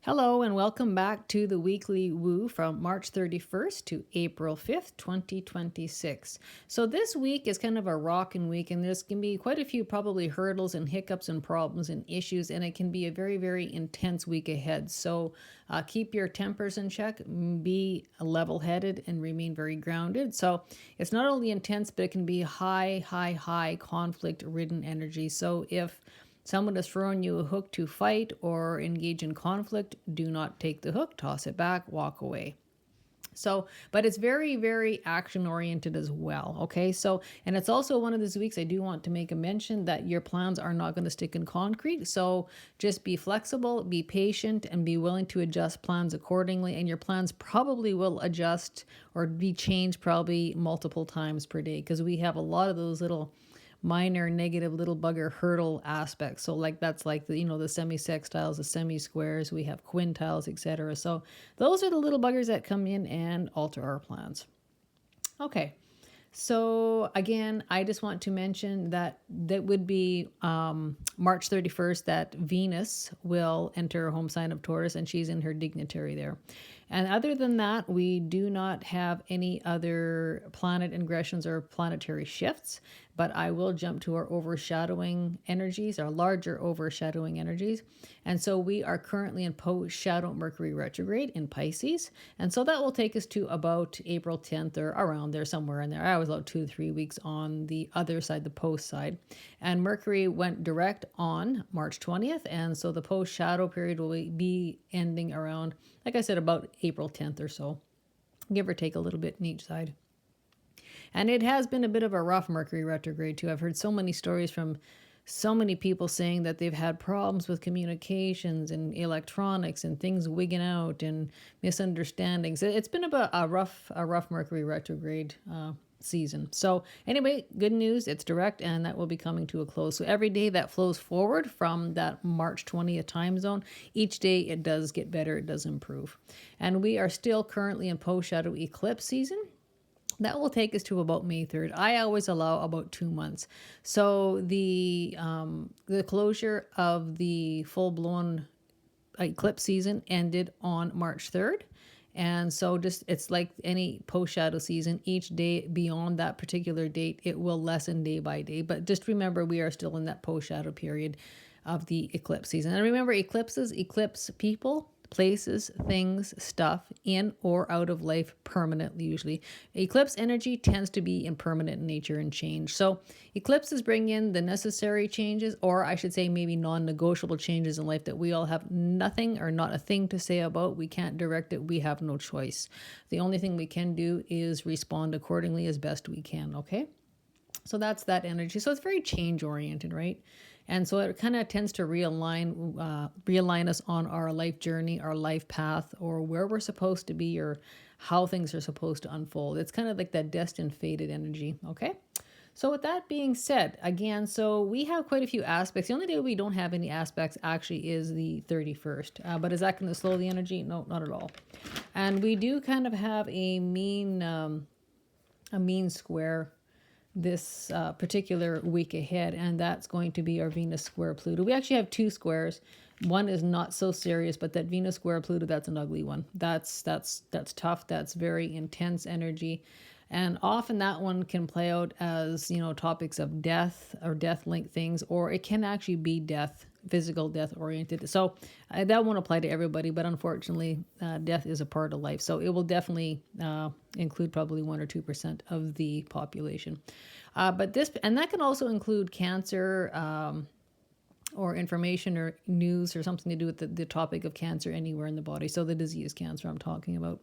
Hello and welcome back to the weekly woo from March 31st to April 5th, 2026. So this week is kind of a rockin' week, and there's going to be quite a few probably hurdles and hiccups and problems and issues, and it can be a very, very intense week ahead. So keep your tempers in check, be level-headed, and remain very grounded. So it's not only intense, but it can be high conflict-ridden energy. So if someone is throwing you a hook to fight or engage in conflict, do not take the hook, toss it back, walk away. So, but it's very, very action oriented as well. Okay. So, and it's also one of those weeks I do want to make a mention that your plans are not going to stick in concrete. So just be flexible, be patient, and be willing to adjust plans accordingly. And your plans probably will adjust or be changed probably multiple times per day because we have a lot of those little minor negative little bugger hurdle aspects. So like that's like the semi-sextiles, the semi-squares, we have quintiles, etc. So those are the little buggers that come in and alter our plans. Okay. So again, I just want to mention that would be March 31st that Venus will enter her home sign of Taurus, and she's in her dignitary there. And other than that, we do not have any other planet ingressions or planetary shifts, but I will jump to our overshadowing energies, our larger overshadowing energies. And so we are currently in post-shadow Mercury retrograde in Pisces. And so that will take us to about April 10th or around there, somewhere in there. I was about 2 to 3 weeks on the other side, the post side. And Mercury went direct on March 20th. And so the post-shadow period will be ending around, like I said, about April 10th or so, give or take a little bit in each side. And it has been a bit of a rough Mercury retrograde too. I've heard so many stories from so many people saying that they've had problems with communications and electronics and things wigging out and misunderstandings. It's been about a rough Mercury retrograde season. So anyway, good news, it's direct and that will be coming to a close. So every day that flows forward from that March 20th time zone, each day it does get better, it does improve. And we are still currently in post-shadow eclipse season. That will take us to about May 3rd. I always allow about 2 months. So the closure of the full-blown eclipse season ended on March 3rd. And so just it's like any post-shadow season, each day beyond that particular date, it will lessen day by day. But just remember, we are still in that post-shadow period of the eclipse season. And remember, eclipses eclipse people, places, things, stuff in or out of life permanently usually. Eclipse energy tends to be impermanent in nature and change. So eclipses bring in the necessary changes, or I should say maybe non-negotiable changes in life that we all have nothing or not a thing to say about. We can't direct it. We have no choice. The only thing we can do is respond accordingly as best we can, okay? So that's that energy. So it's very change oriented, right? And so it kind of tends to realign us on our life journey, our life path, or where we're supposed to be, or how things are supposed to unfold. It's kind of like that destined, fated energy. Okay. So with that being said, again, so we have quite a few aspects. The only day we don't have any aspects actually is the 31st. But is that going to slow the energy? No, not at all. And we do kind of have a mean square this particular week ahead, and that's going to be our Venus square Pluto. We actually have 2 squares. One is not so serious, but that Venus square Pluto, that's an ugly one. That's tough. That's very intense energy. And often that one can play out as, topics of death or death-linked things, or it can actually be physical death oriented. So that won't apply to everybody, but unfortunately, death is a part of life. So it will definitely include probably 1 or 2% of the population. And that can also include cancer, or information or news or something to do with the topic of cancer anywhere in the body. So the disease cancer I'm talking about.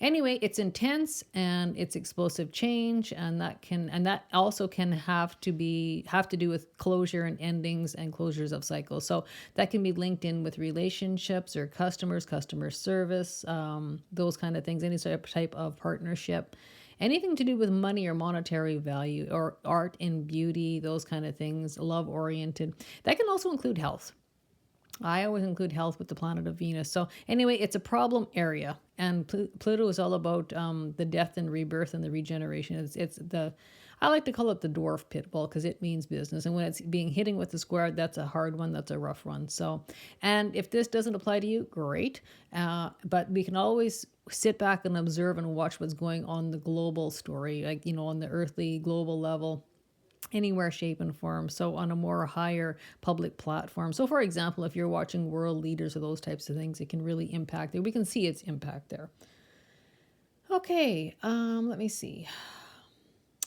Anyway, it's intense and it's explosive change, and that also can have to do with closure and endings and closures of cycles. So that can be linked in with relationships or customer service, those kind of things, any type of partnership. Anything to do with money or monetary value or art and beauty, those kind of things, love-oriented. That can also include health. I always include health with the planet of Venus. So anyway, it's a problem area. And Pluto is all about the death and rebirth and the regeneration. I like to call it the dwarf pitbull because it means business. And when it's being hitting with the square, that's a hard one. That's a rough one. So, and if this doesn't apply to you, great. But we can always sit back and observe and watch what's going on the global story, like, on the earthly global level, anywhere, shape, and form. So on a more higher public platform. So for example, if you're watching world leaders or those types of things, it can really impact it. We can see its impact there. Okay, let me see.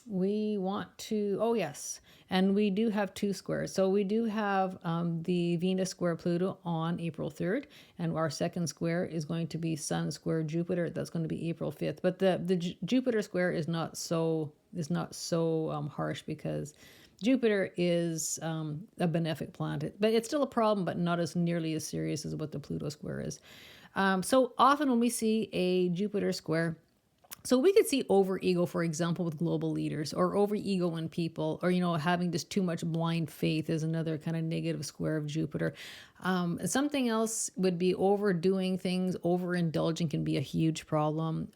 We want to, oh yes, and we do have two squares. So we do have the Venus square Pluto on April 3rd, and our second square is going to be Sun square Jupiter. That's going to be April 5th. But the Jupiter square is not so harsh because Jupiter is a benefic planet, but it's still a problem, but not as nearly as serious as what the Pluto square is. So often when we see a Jupiter square, so we could see over ego, for example, with global leaders, or over ego in people, or having just too much blind faith is another kind of negative square of Jupiter. Something else would be overdoing things. Overindulging can be a huge problem.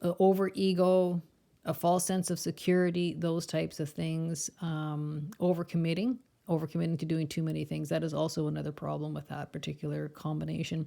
Over ego, a false sense of security, those types of things. Overcommitting to doing too many things. That is also another problem with that particular combination.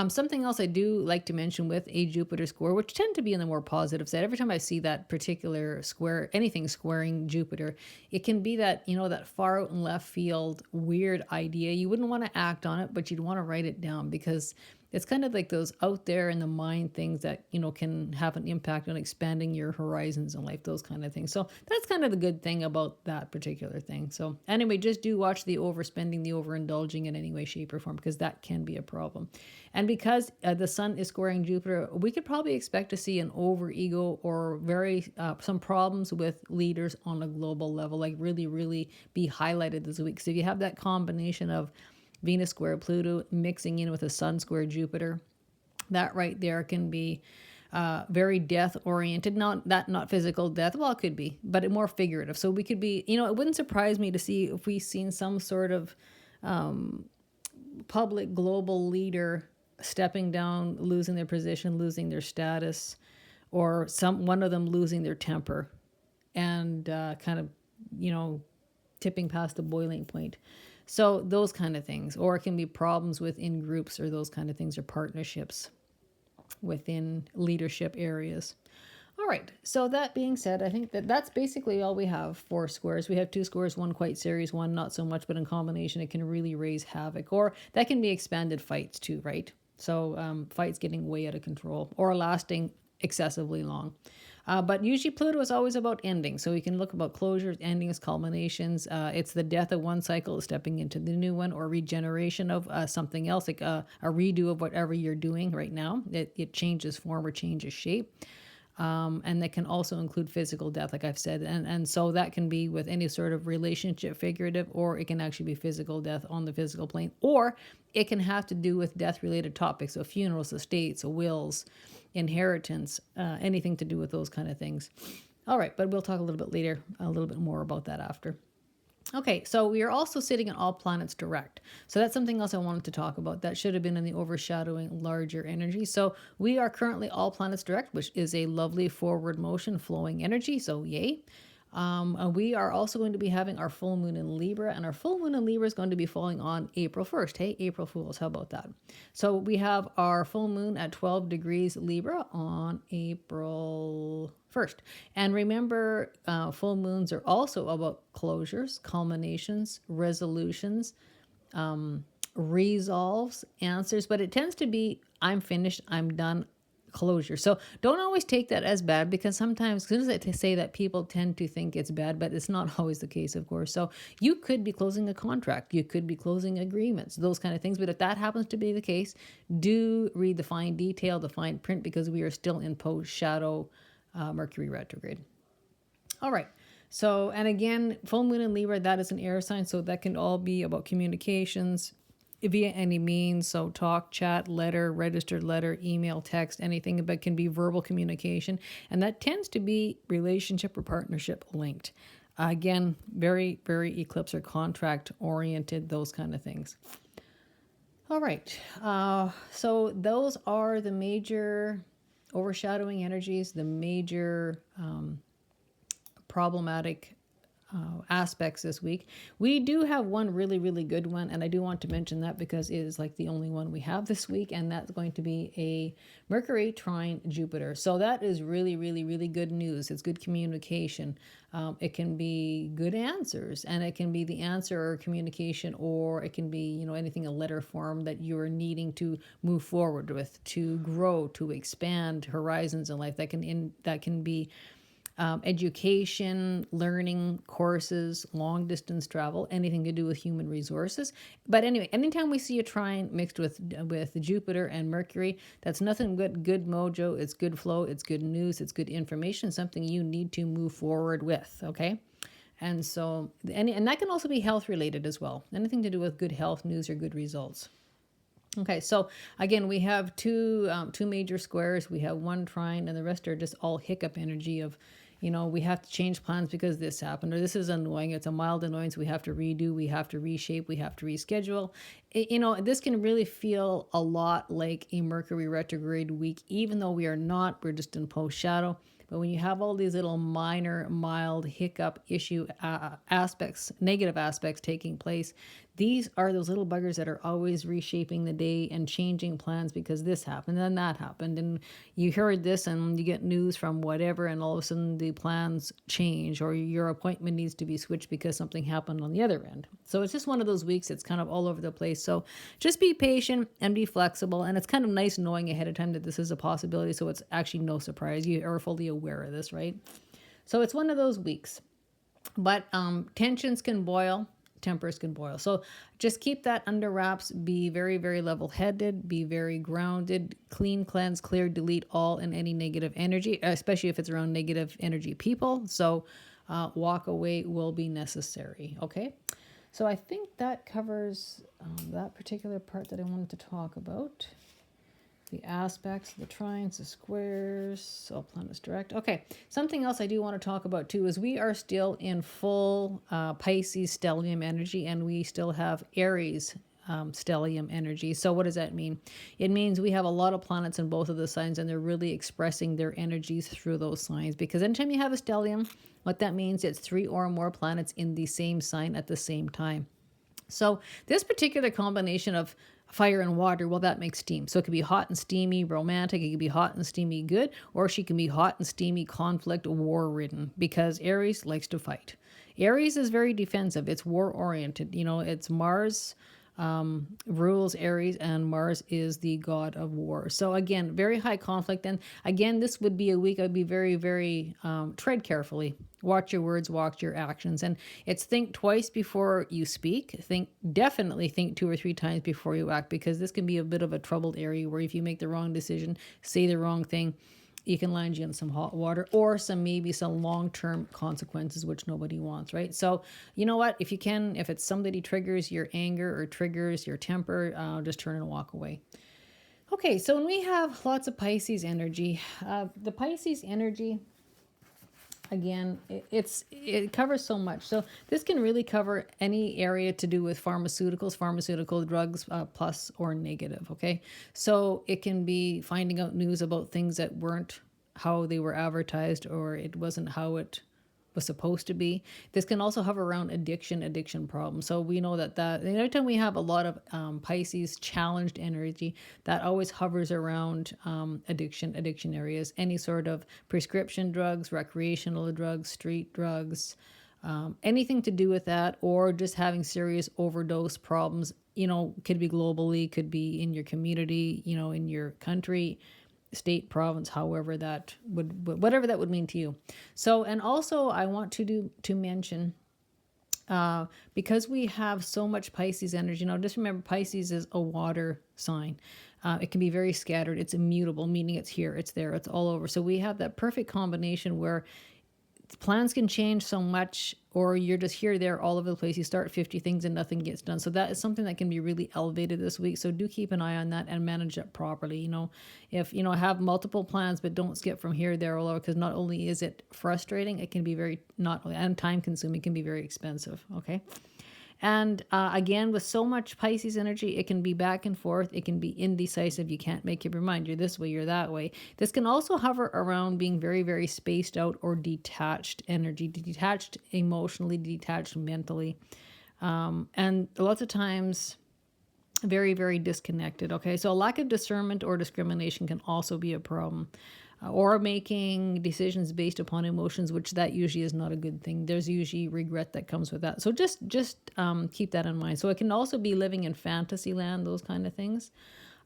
Something else I do like to mention with a Jupiter square, which tend to be on the more positive side. Every time I see that particular square, anything squaring Jupiter, it can be that, that far out in left field weird idea. You wouldn't want to act on it, but you'd want to write it down because it's kind of like those out there in the mind things that, can have an impact on expanding your horizons in life, those kind of things. So that's kind of the good thing about that particular thing. So anyway, just do watch the overspending, the overindulging in any way, shape, or form, because that can be a problem. And because the sun is squaring Jupiter, we could probably expect to see an overego or some problems with leaders on a global level, like really, really be highlighted this week. So if you have that combination of Venus square Pluto mixing in with a Sun square Jupiter, that right there can be very death oriented. Not physical death. Well, it could be, but more figurative. So we could be, it wouldn't surprise me to see if we've seen some sort of public global leader stepping down, losing their position, losing their status, or one of them losing their temper and kind of, tipping past the boiling point. So those kind of things, or it can be problems within groups or those kind of things, or partnerships within leadership areas. All right. So that being said, I think that's basically all we have for squares. We have two squares, one quite serious, one not so much, but in combination, it can really raise havoc, or that can be expanded fights too, right? So fights getting way out of control or lasting excessively long. But usually Pluto is always about endings. So we can look about closures, endings, culminations. It's the death of one cycle, stepping into the new one, or regeneration of something else, like a redo of whatever you're doing right now. It changes form or changes shape. And that can also include physical death, like I've said. And so that can be with any sort of relationship, figurative, or it can actually be physical death on the physical plane, or it can have to do with death-related topics, so funerals, estates, wills, inheritance, anything to do with those kind of things. All right, but we'll talk a little bit later, a little bit more about that after. Okay, so we are also sitting in all planets direct. So that's something else I wanted to talk about. That should have been in the overshadowing larger energy. So we are currently all planets direct, which is a lovely forward motion flowing energy. So yay. We are also going to be having our full moon in Libra, and our full moon in Libra is going to be falling on April 1st. Hey, April Fools, how about that? So we have our full moon at 12 degrees Libra on April 1st. And remember, full moons are also about closures, culminations, resolutions, resolves, answers, but it tends to be I'm finished, I'm done, closure. So don't always take that as bad, because sometimes, as soon as I say that, people tend to think it's bad, but it's not always the case, of course. So you could be closing a contract, you could be closing agreements, those kind of things. But if that happens to be the case, do read the fine detail, the fine print, because we are still in post shadow Mercury retrograde. All right. So, and again, full moon in Libra, that is an air sign. So that can all be about communications via any means. So talk, chat, letter, registered letter, email, text, anything, but can be verbal communication. And that tends to be relationship or partnership linked. Again, very, very eclipse or contract oriented, those kind of things. All right. So those are the major overshadowing energies, the major problematic aspects this week. We do have one really, really good one, and I do want to mention that because it is like the only one we have this week, and that's going to be a Mercury trine Jupiter. So that is really, really, really good news. It's good communication. It can be good answers, and it can be the answer or communication, or it can be, anything in letter form that you're needing to move forward with, to grow, to expand horizons in life. That can be education, learning, courses, long distance travel, anything to do with human resources. But anyway, anytime we see a trine mixed with Jupiter and Mercury, that's nothing but good mojo. It's good flow. It's good news. It's good information. Something you need to move forward with. Okay. And so, and that can also be health related as well. Anything to do with good health news or good results. Okay, so again, we have two major squares. We have one trine, and the rest are just all hiccup energy of, we have to change plans because this happened, or this is annoying. It's a mild annoyance. We have to redo, we have to reshape, we have to reschedule. This can really feel a lot like a Mercury retrograde week, even though we are not, we're just in post shadow. But when you have all these little minor, mild hiccup issue aspects, negative aspects taking place, these are those little buggers that are always reshaping the day and changing plans because this happened and that happened. And you heard this and you get news from whatever, and all of a sudden the plans change, or your appointment needs to be switched because something happened on the other end. So it's just one of those weeks. It's kind of all over the place. So just be patient and be flexible. And it's kind of nice knowing ahead of time that this is a possibility. So it's actually no surprise. You are fully aware of this, right? So it's one of those weeks. But tensions can boil. Tempers can boil. So just keep that under wraps. Be very, very level-headed. Be very grounded. Clean, cleanse, clear, delete all and any negative energy, especially if it's around negative energy people. So walk away will be necessary. Okay? So I think that covers that particular part that I wanted to talk about. The aspects, the trines, the squares, all planets direct. Okay, something else I do want to talk about too is we are still in full Pisces stellium energy, and we still have Aries stellium energy. So what does that mean? It means we have a lot of planets in both of the signs, and they're really expressing their energies through those signs. Because anytime you have a stellium, what that means, it's 3 or more planets in the same sign at the same time. So this particular combination of fire and water, well, that makes steam. So it could be hot and steamy, romantic. It could be hot and steamy, good. Or she can be hot and steamy, conflict, war-ridden, because Aries likes to fight. Aries is very defensive. It's war-oriented. It's Mars rules Aries, and Mars is the god of war. So again, very high conflict. And again, this would be a week I'd be very, very tread carefully. Watch your words, watch your actions. And it's think twice before you speak. Definitely think 2 or 3 times before you act, because this can be a bit of a troubled area where if you make the wrong decision, say the wrong thing, you can land you in some hot water, or maybe some long-term consequences, which nobody wants, right? So you know what? If if somebody triggers your anger or triggers your temper, just turn and walk away. Okay, so when we have lots of Pisces energy, the Pisces energy, again, it covers so much. So this can really cover any area to do with pharmaceuticals, pharmaceutical drugs, plus or negative, okay? So it can be finding out news about things that weren't how they were advertised, or it wasn't how it was supposed to be. This can also hover around addiction problems. So we know that every time we have a lot of Pisces challenged energy, that always hovers around addiction areas. Any sort of prescription drugs, recreational drugs, street drugs, anything to do with that, or just having serious overdose problems. Could be globally, could be in your community, in your country, state, province, however that whatever that would mean to you. So, and also I want to mention, because we have so much Pisces energy, just remember Pisces is a water sign. It can be very scattered. It's immutable, meaning it's here, it's there, it's all over. So we have that perfect combination where plans can change so much, or you're just here, there, all over the place. You start 50 things and nothing gets done. So that is something that can be really elevated this week. So do keep an eye on that and manage it properly. If have multiple plans, but don't skip from here, there, all over, because not only is it frustrating, it can be very and time consuming, can be very expensive. Okay. And again, with so much Pisces energy, it can be back and forth. It can be indecisive. You can't make up your mind. You're this way, you're that way. This can also hover around being very, very spaced out or detached energy, detached emotionally, detached mentally. And lots of times, very, very disconnected. Okay, so a lack of discernment or discrimination can also be a problem. Or making decisions based upon emotions, which that usually is not a good thing. There's usually regret that comes with that. So just keep that in mind. So it can also be living in fantasy land, those kind of things.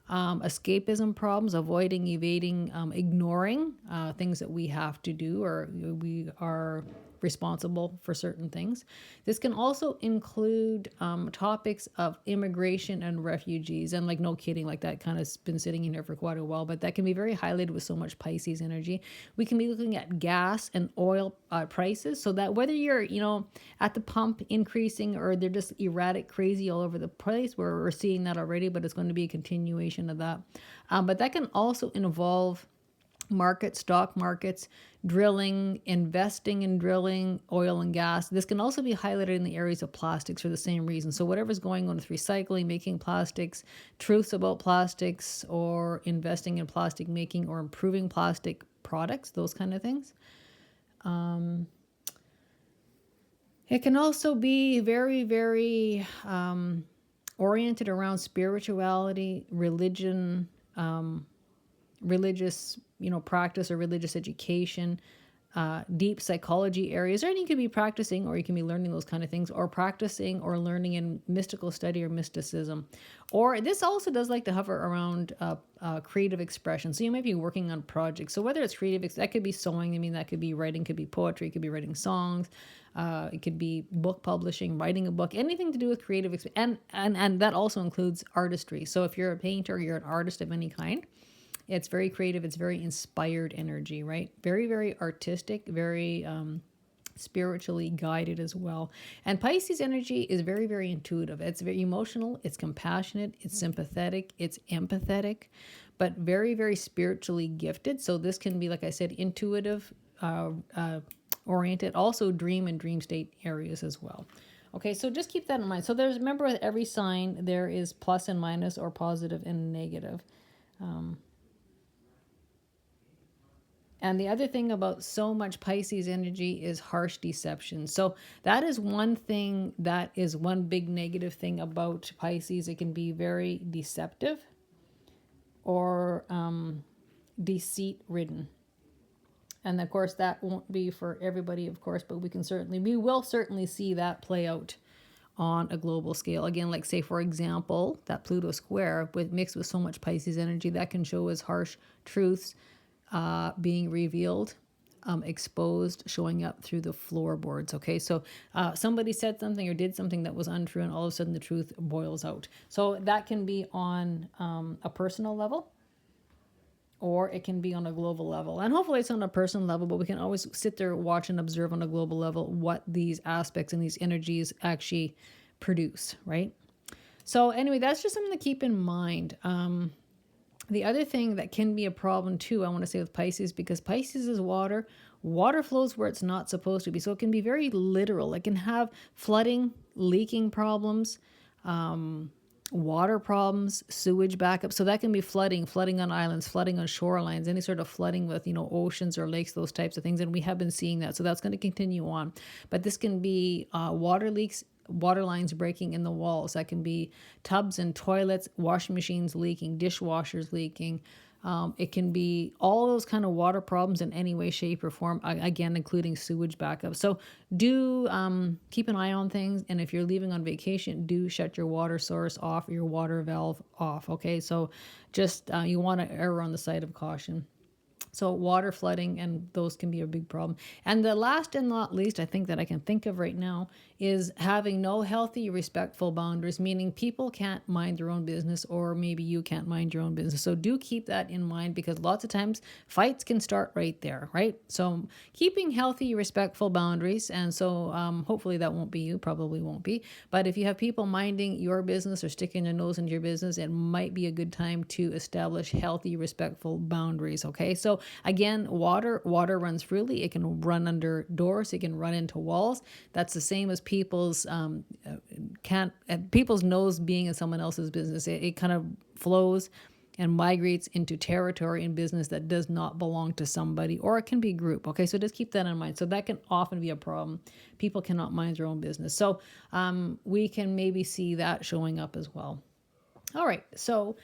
Escapism problems, avoiding, evading, ignoring things that we have to do or we are responsible for certain things. This can also include topics of immigration and refugees. And like, no kidding, like that kind of been sitting in here for quite a while, but that can be very highlighted with so much Pisces energy. We can be looking at gas and oil prices, so that whether you're, at the pump increasing or they're just erratic, crazy all over the place, we're seeing that already, but it's going to be a continuation of that. But that can also involve stock markets, drilling, investing in drilling, oil and gas. This can also be highlighted in the areas of plastics for the same reason. So whatever's going on with recycling, making plastics, truths about plastics, or investing in plastic making or improving plastic products, those kind of things. It can also be very, very oriented around spirituality, religion, religious, practice or religious education, deep psychology areas, or you could be practicing or you can be learning those kind of things, or practicing or learning in mystical study or mysticism. Or this also does like to hover around creative expression. So you might be working on projects. So whether it's creative, that could be sewing. I mean, that could be writing, could be poetry, could be writing songs. It could be book publishing, writing a book, anything to do with creative, and that also includes artistry. So if you're a painter, you're an artist of any kind. It's very creative. It's very inspired energy, right? Very, very artistic, very spiritually guided as well. And Pisces energy is very, very intuitive. It's very emotional. It's compassionate. It's sympathetic. It's empathetic, but very, very spiritually gifted. So this can be, like I said, intuitive, oriented, also dream and dream state areas as well. Okay, so just keep that in mind. So remember, with every sign, there is plus and minus, or positive and negative. And the other thing about so much Pisces energy is harsh deception. So that is one thing, that is one big negative thing about Pisces. It can be very deceptive or deceit ridden. And of course, that won't be for everybody, of course, but we will certainly see that play out on a global scale. Again, like say, for example, that Pluto square mixed with so much Pisces energy, that can show as harsh truths being revealed, exposed, showing up through the floorboards. Okay, so somebody said something or did something that was untrue, and all of a sudden the truth boils out. So that can be on a personal level, or it can be on a global level. And hopefully it's on a personal level, but we can always sit there, watch and observe on a global level what these aspects and these energies actually produce, right? So anyway, that's just something to keep in mind. The other thing that can be a problem too, I want to say, with Pisces, because Pisces is water. Water flows where it's not supposed to be. So it can be very literal. It can have flooding, leaking problems, water problems, sewage backup. So that can be flooding on islands, flooding on shorelines, any sort of flooding with, oceans or lakes, those types of things. And we have been seeing that. So that's going to continue on. But this can be water leaks, water lines breaking in the walls. That can be tubs and toilets, washing machines leaking, dishwashers leaking. It can be all those kind of water problems in any way, shape, or form, again, including sewage backup. So do keep an eye on things. And if you're leaving on vacation, do shut your water source off, your water valve off. Okay, so just you want to err on the side of caution. So water flooding, and those can be a big problem. And the last and not least, I think, that I can think of right now is having no healthy, respectful boundaries, meaning people can't mind their own business, or maybe you can't mind your own business. So do keep that in mind, because lots of times fights can start right there, right? So keeping healthy, respectful boundaries. And so hopefully that won't be you, probably won't be. But if you have people minding your business or sticking their nose into your business, it might be a good time to establish healthy, respectful boundaries, okay? So again, water runs freely. It can run under doors. It can run into walls. That's the same as people's nose being in someone else's business. It kind of flows and migrates into territory in business that does not belong to somebody, or it can be group. Okay, so just keep that in mind. So that can often be a problem. People cannot mind their own business. So we can maybe see that showing up as well. All right, so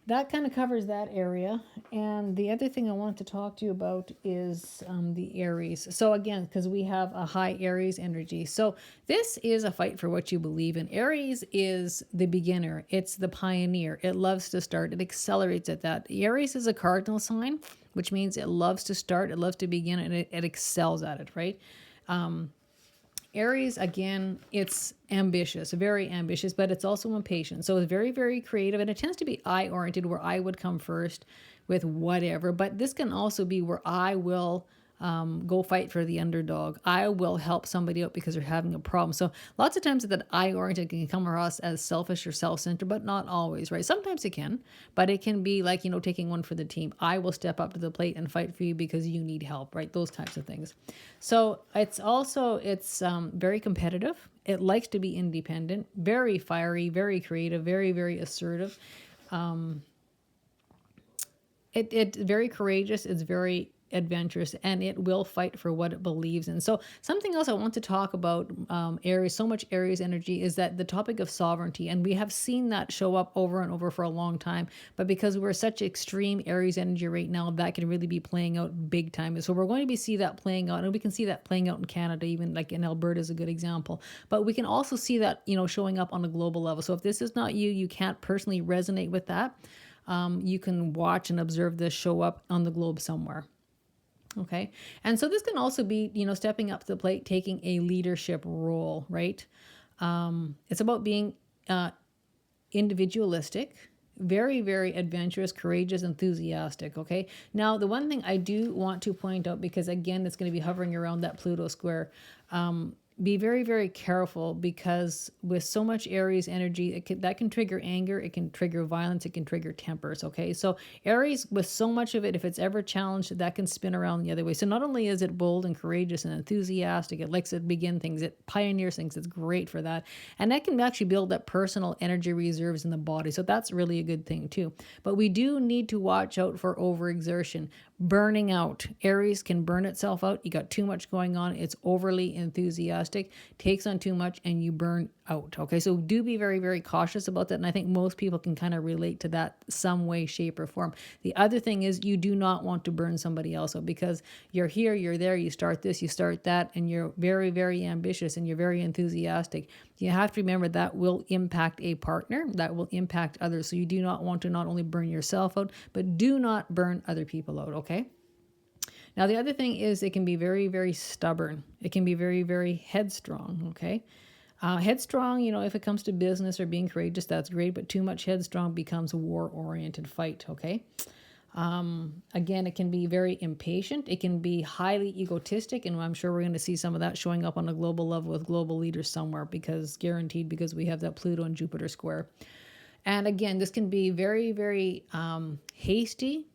that kind of covers that area. And the other thing I want to talk to you about is the Aries. So again, because we have a high Aries energy. So this is a fight for what you believe in. Aries is the beginner. It's the pioneer. It loves to start. It accelerates at that. Aries is a cardinal sign, which means it loves to start. It loves to begin, and it excels at it, right? Aries, again, it's ambitious, very ambitious, but it's also impatient. So it's very, very creative, and it tends to be I-oriented, where I would come first with whatever. But this can also be where I will go fight for the underdog. I will help somebody out because they're having a problem. So lots of times that I-oriented can come across as selfish or self-centered, but not always, right? Sometimes it can, but it can be like, taking one for the team. I will step up to the plate and fight for you because you need help, right? Those types of things. So it's very competitive. It likes to be independent, very fiery, very creative, very, very assertive. It's very courageous. It's very adventurous, and it will fight for what it believes in. So something else I want to talk about Aries, so much Aries energy, is that the topic of sovereignty. And we have seen that show up over and over for a long time. But because we're such extreme Aries energy right now, that can really be playing out big time. So we're going to see that playing out, and we can see that playing out in Canada, even like in Alberta is a good example. But we can also see that, showing up on a global level. So if this is not you can't personally resonate with that, you can watch and observe this show up on the globe somewhere. Okay. And so this can also be, stepping up to the plate, taking a leadership role, right? It's about being individualistic, very, very adventurous, courageous, enthusiastic. Okay. Now, the one thing I do want to point out, because again, it's going to be hovering around that Pluto square, be very, very careful, because with so much Aries energy, that can trigger anger, it can trigger violence, it can trigger tempers, okay? So Aries, with so much of it, if it's ever challenged, that can spin around the other way. So not only is it bold and courageous and enthusiastic, it likes to begin things, it pioneers things, it's great for that. And that can actually build up personal energy reserves in the body. So that's really a good thing too. But we do need to watch out for overexertion. Burning out. Aries can burn itself out. You got too much going on. It's overly enthusiastic, takes on too much, and you burn out. Okay, so do be very, very cautious about that. And I think most people can kind of relate to that some way, shape, or form. The other thing is, you do not want to burn somebody else out, because you're here, you're there, you start this, you start that, and you're very, very ambitious and you're very enthusiastic. You have to remember that will impact a partner, that will impact others. So you do not want to not only burn yourself out, but do not burn other people out, okay? Now, the other thing is, it can be very, very stubborn. It can be very, very headstrong, okay? Headstrong, if it comes to business or being courageous, that's great, but too much headstrong becomes a war-oriented fight, okay? Again, it can be very impatient. It can be highly egotistic, and I'm sure we're going to see some of that showing up on a global level with global leaders somewhere, because we have that Pluto and Jupiter square. And again, this can be very, very hasty,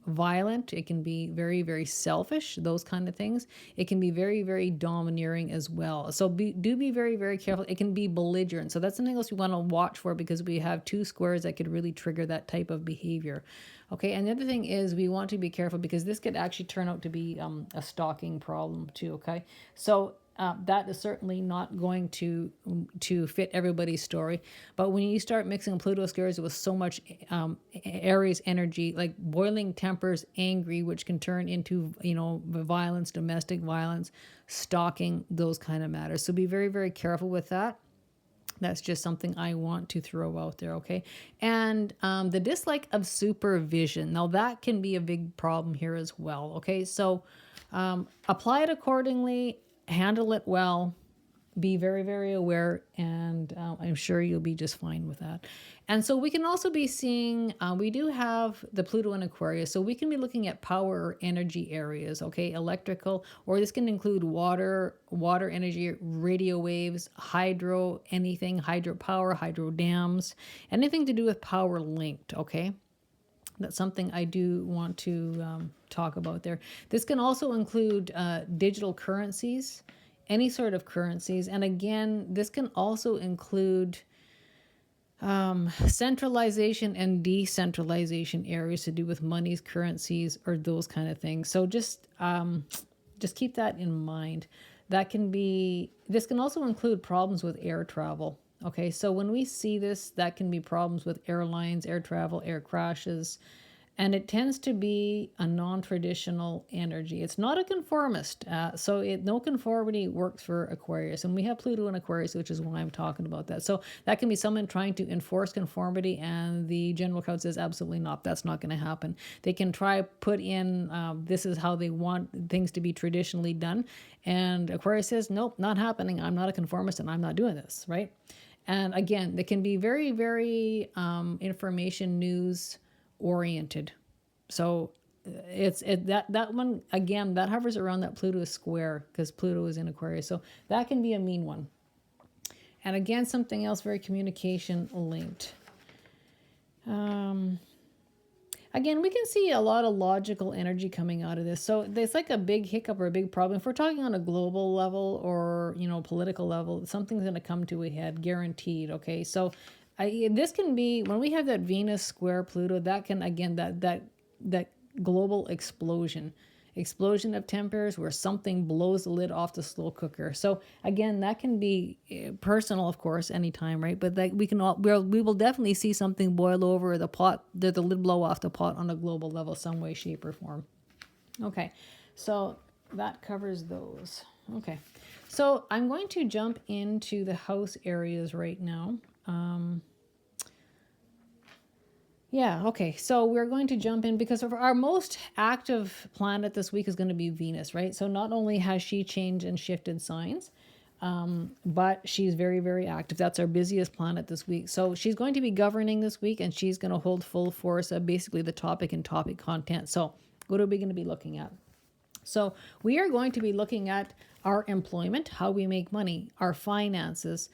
violent. It can be very, very selfish, those kind of things. It can be very, very domineering as well. So do be very, very careful. It can be belligerent. So that's something else we want to watch for, because we have two squares that could really trigger that type of behavior. Okay, and the other thing is, we want to be careful, because this could actually turn out to be a stalking problem too, okay? So that is certainly not going to fit everybody's story. But when you start mixing Pluto squares with so much Aries energy, like boiling tempers, angry, which can turn into, violence, domestic violence, stalking, those kind of matters. So be very, very careful with that. That's just something I want to throw out there, okay? And the dislike of supervision. Now, that can be a big problem here as well, okay? So apply it accordingly, handle it well, be very, very aware, and I'm sure you'll be just fine with that. And so we can also be seeing, we do have the Pluto in Aquarius, so we can be looking at power or energy areas, okay, electrical, or this can include water energy, radio waves, hydro, anything, hydropower, hydro dams, anything to do with power linked, okay? That's something I do want to talk about there. This can also include digital currencies, any sort of currencies. And again, this can also include centralization and decentralization areas to do with monies, currencies, or those kind of things. So just keep that in mind. This can also include problems with air travel. Okay, so when we see this, that can be problems with airlines, air travel, air crashes, and it tends to be a non-traditional energy. It's not a conformist, no conformity works for Aquarius, and we have Pluto in Aquarius, which is why I'm talking about that. So that can be someone trying to enforce conformity, and the general code says absolutely not. That's not going to happen. They can try put in this is how they want things to be traditionally done, and Aquarius says nope, not happening. I'm not a conformist, and I'm not doing this, right? And again, they can be very, very information news oriented. So that one again, that hovers around that Pluto square because Pluto is in Aquarius. So that can be a mean one. And again, something else very communication linked. Again, we can see a lot of logical energy coming out of this. So it's like a big hiccup or a big problem. If we're talking on a global level or, political level, something's going to come to a head, guaranteed. Okay, so this can be when we have that Venus square Pluto. That can again that global explosion of tempers where something blows the lid off the slow cooker. So again, that can be personal, of course, anytime, right? But we will definitely see something boil over the pot, the lid blow off the pot on a global level, some way, shape, or form. Okay, so that covers those. Okay, so I'm going to jump into the house areas right now. Yeah, okay. So we're going to jump in because our most active planet this week is going to be Venus, right? So not only has she changed and shifted signs, but she's very, very active. That's our busiest planet this week. So she's going to be governing this week, and she's going to hold full force of basically the topic and topic content. So what are we going to be looking at? So we are going to be looking at our employment, how we make money, our finances,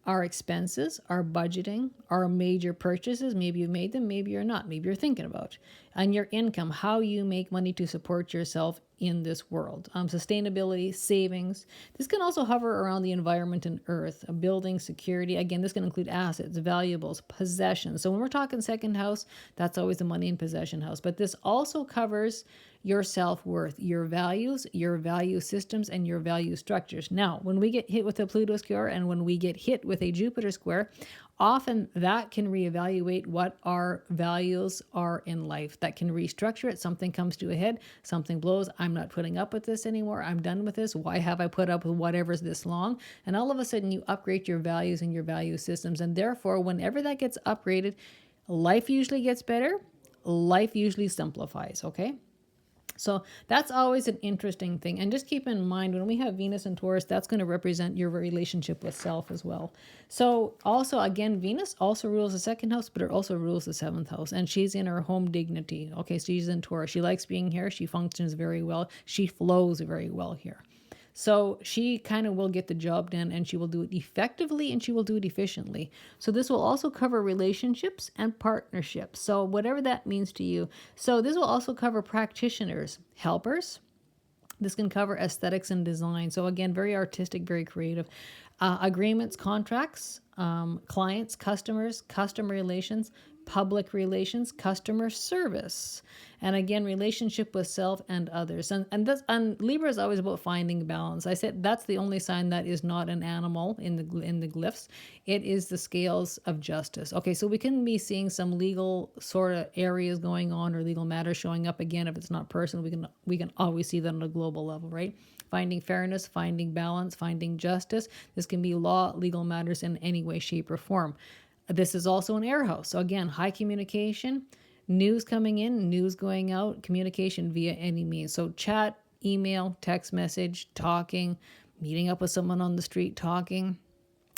our expenses, our budgeting, our major purchases. Maybe you've made them, maybe you're not, maybe you're thinking about, and your income, how you make money to support yourself in this world. Sustainability, savings. This can also hover around the environment and earth, building, security. Again, this can include assets, valuables, possessions. So when we're talking second house, that's always the money and possession house. But this also covers your self-worth, your values, your value systems, and your value structures. Now, when we get hit with a Pluto square and when we get hit with a Jupiter square, often that can reevaluate what our values are in life. That can restructure it. Something comes to a head, something blows. I'm not putting up with this anymore. I'm done with this. Why have I put up with whatever's this long? And all of a sudden you upgrade your values and your value systems. And therefore, whenever that gets upgraded, life usually gets better. Life usually simplifies, okay? So that's always an interesting thing. And just keep in mind, when we have Venus and Taurus, that's going to represent your relationship with self as well. So also, again, Venus also rules the second house, but it also rules the seventh house. And she's in her home dignity. Okay, so she's in Taurus. She likes being here. She functions very well. She flows very well here. So she kind of will get the job done, and she will do it effectively and she will do it efficiently. So this will also cover relationships and partnerships. So whatever that means to you. So this will also cover practitioners, helpers. This can cover aesthetics and design. So again, very artistic, very creative. Agreements, contracts, clients, customers, customer relations, public relations, customer service, and again, relationship with self and others. And Libra is always about finding balance. I said that's the only sign that is not an animal in the glyphs. It is the scales of justice. Okay, so we can be seeing some legal sort of areas going on or legal matters showing up. Again, if it's not personal, we can always see that on a global level, right? Finding fairness, finding balance, finding justice. This can be law, legal matters in any way, shape, or form. This is also an air house. So again, high communication, news coming in, news going out, communication via any means. So chat, email, text message, talking, meeting up with someone on the street, talking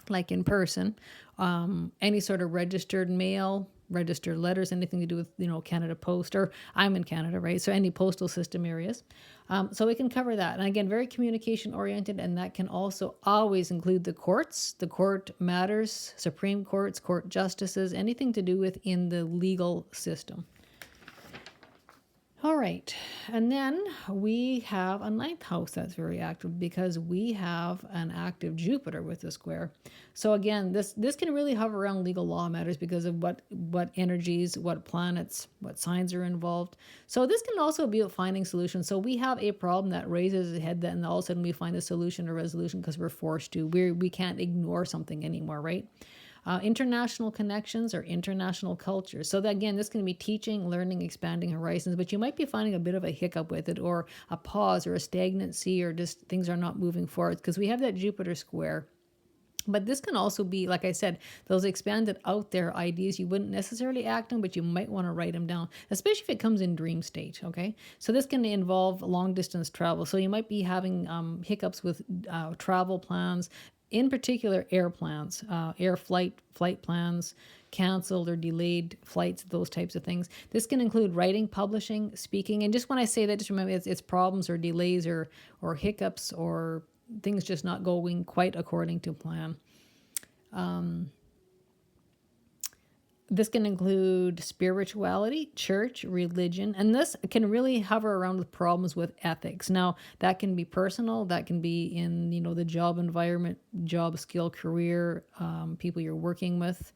like in person, any sort of registered mail, registered letters, anything to do with, Canada Post, or I'm in Canada, right? So any postal system areas. So we can cover that. And again, very communication oriented, and that can also always include the courts, the court matters, Supreme Courts, court justices, anything to do with in the legal system. All right, and then we have a ninth house that's very active because we have an active Jupiter with the square. So again, this can really hover around legal law matters because of what energies, what planets, what signs are involved. So this can also be about finding solutions. So we have a problem that raises its head, then all of a sudden we find a solution or resolution because we're forced to. We can't ignore something anymore, right? International connections or international culture. So that, again, this can be teaching, learning, expanding horizons, but you might be finding a bit of a hiccup with it, or a pause or a stagnancy, or just things are not moving forward because we have that Jupiter square. But this can also be, like I said, those expanded out there ideas you wouldn't necessarily act on, but you might want to write them down, especially if it comes in dream state, okay? So this can involve long distance travel. So you might be having hiccups with travel plans, in particular air plans, flight plans, canceled or delayed flights, those types of things. This can include writing, publishing, speaking. And just when I say that, just remember it's problems or delays or hiccups or things just not going quite according to plan. This can include spirituality, church, religion, and this can really hover around with problems with ethics. Now, that can be personal, that can be in, the job environment, job, skill, career, people you're working with,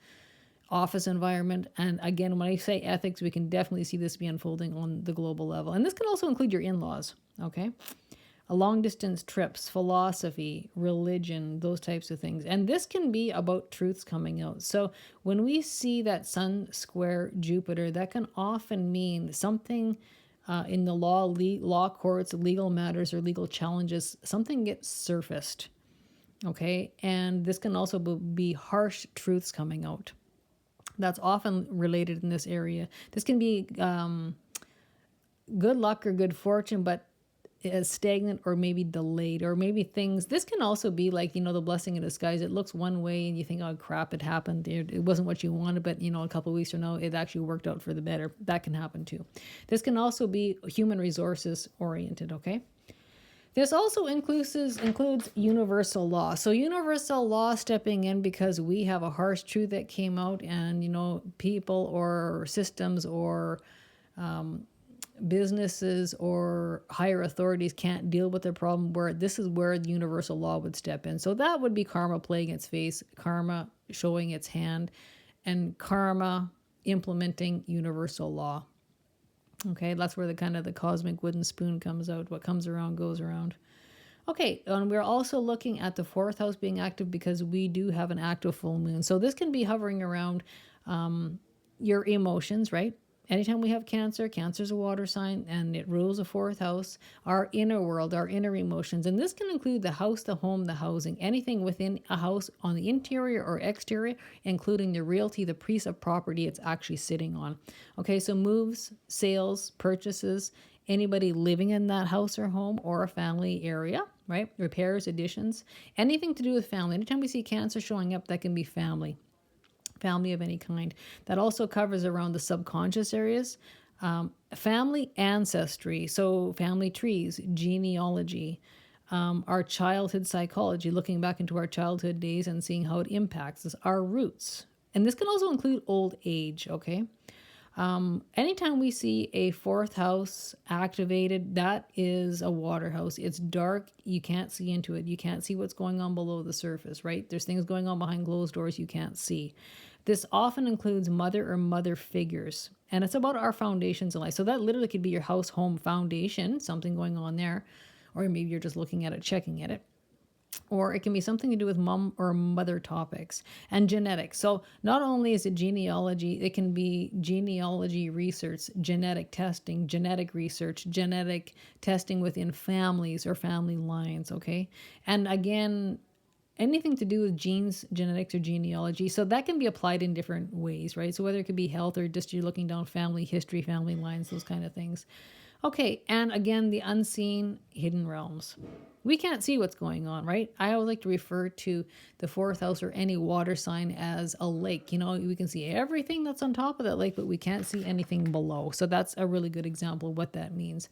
office environment. And again, when I say ethics, we can definitely see this be unfolding on the global level. And this can also include your in-laws, okay? Long distance trips, philosophy, religion, those types of things. And this can be about truths coming out. So when we see that Sun square Jupiter, that can often mean something in the law courts, legal matters, or legal challenges, something gets surfaced. Okay. And this can also be harsh truths coming out. That's often related in this area. This can be good luck or good fortune, but as stagnant or maybe delayed, or maybe things. This can also be like, the blessing in disguise. It looks one way and you think, oh crap, it happened. It wasn't what you wanted, but a couple of weeks from now, it actually worked out for the better. That can happen too. This can also be human resources oriented, okay? This also includes universal law. So universal law stepping in because we have a harsh truth that came out, and, people or systems or businesses or higher authorities can't deal with their problem, where this is where the universal law would step in. So that would be karma playing its face, karma showing its hand, and karma implementing universal law. Okay, that's where the cosmic wooden spoon comes out. What comes around goes around. Okay, and we're also looking at the fourth house being active because we do have an active full moon. So this can be hovering around your emotions, right? Anytime we have Cancer's a water sign, and it rules the fourth house, our inner world, our inner emotions. And this can include the house, the home, the housing, anything within a house on the interior or exterior, including the realty, the piece of property it's actually sitting on. Okay, so moves, sales, purchases, anybody living in that house or home or a family area, right? Repairs, additions, anything to do with family. Anytime we see Cancer showing up, that can be family of any kind. That also covers around the subconscious areas, family ancestry, so family trees, genealogy, our childhood psychology, looking back into our childhood days and seeing how it impacts us, our roots. And this can also include old age, okay? Anytime we see a fourth house activated, that is a water house. It's dark. You can't see into it. You can't see what's going on below the surface, right? There's things going on behind closed doors you can't see. This often includes mother or mother figures, and it's about our foundations in life. So that literally could be your house, home foundation, something going on there, or maybe you're just looking at it, checking at it. Or it can be something to do with mom or mother topics and genetics. So not only is it genealogy, it can be genealogy research, genetic testing, genetic research, genetic testing within families or family lines, okay? And again, anything to do with genes, genetics, or genealogy. So that can be applied in different ways, right? So whether it could be health or just you're looking down family history, family lines, those kind of things. Okay, and again, the unseen, hidden realms. We can't see what's going on, right? I always like to refer to the fourth house or any water sign as a lake. We can see everything that's on top of that lake, but we can't see anything below. So that's a really good example of what that means.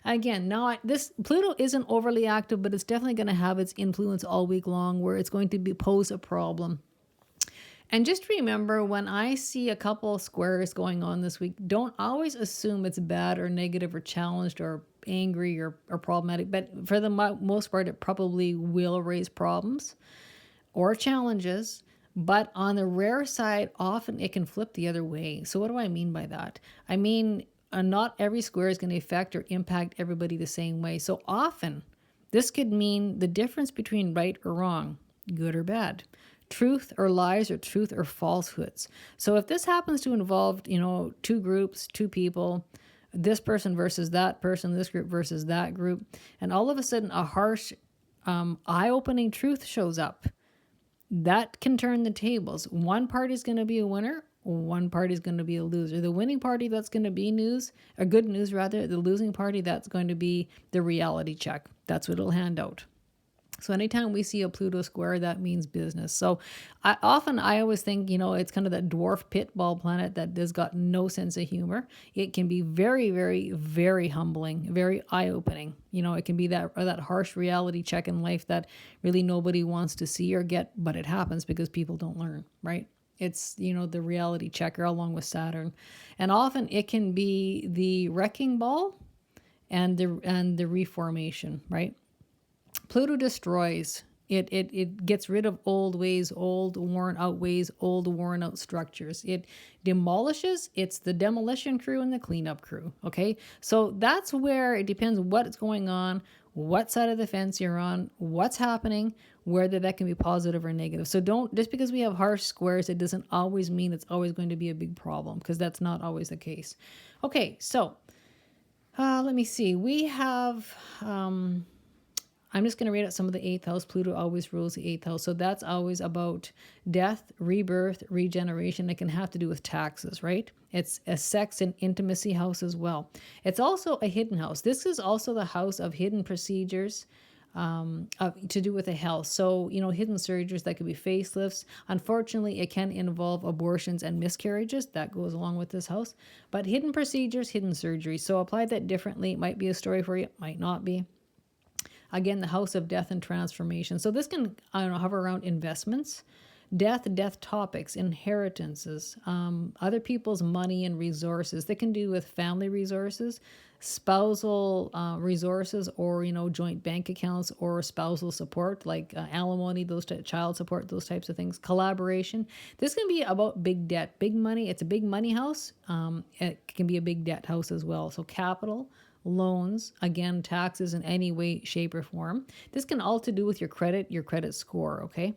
Again, now this Pluto isn't overly active, but it's definitely going to have its influence all week long, where it's going to pose a problem. And just remember, when I see a couple squares going on this week, don't always assume it's bad or negative or challenged or angry or problematic. But for the most part, it probably will raise problems or challenges. But on the rare side, often it can flip the other way. So what do I mean by that? I mean, not every square is going to affect or impact everybody the same way. So often, this could mean the difference between right or wrong, good or bad, truth or lies, or truth or falsehoods. So if this happens to involve, two groups, two people, this person versus that person, this group versus that group, and all of a sudden a harsh, eye-opening truth shows up, that can turn the tables. One party is going to be a winner, one party is going to be a loser. The winning party, that's going to be news, or good news rather. The losing party, that's going to be the reality check. That's what it'll hand out. So anytime we see a Pluto square, that means business. So I always think, it's kind of that dwarf pitball planet that has got no sense of humor. It can be very, very, very humbling, very eye-opening. It can be that harsh reality check in life that really nobody wants to see or get, but it happens because people don't learn, right? It's, the reality checker along with Saturn. And often it can be the wrecking ball and the reformation, right? Pluto destroys. It gets rid of old ways, old worn out ways, old worn out structures. It demolishes. It's the demolition crew and the cleanup crew. Okay. So that's where it depends what's going on, what side of the fence you're on, what's happening, whether that can be positive or negative. So just because we have harsh squares, it doesn't always mean it's always going to be a big problem, because that's not always the case. Okay. So let me see. We have, I'm just going to read out some of the 8th house. Pluto always rules the 8th house. So that's always about death, rebirth, regeneration. It can have to do with taxes, right? It's a sex and intimacy house as well. It's also a hidden house. This is also the house of hidden procedures to do with the health. So, hidden surgeries, that could be facelifts. Unfortunately, it can involve abortions and miscarriages. That goes along with this house. But hidden procedures, hidden surgeries. So apply that differently. It might be a story for you. Might not be. Again, the house of death and transformation. So this can, hover around investments, death topics, inheritances, other people's money and resources. That can do with family resources, spousal resources, or, joint bank accounts or spousal support, like alimony, child support, those types of things. Collaboration. This can be about big debt, big money. It's a big money house. It can be a big debt house as well. So capital, loans, again, taxes in any way, shape, or form. This can all to do with your credit score, okay?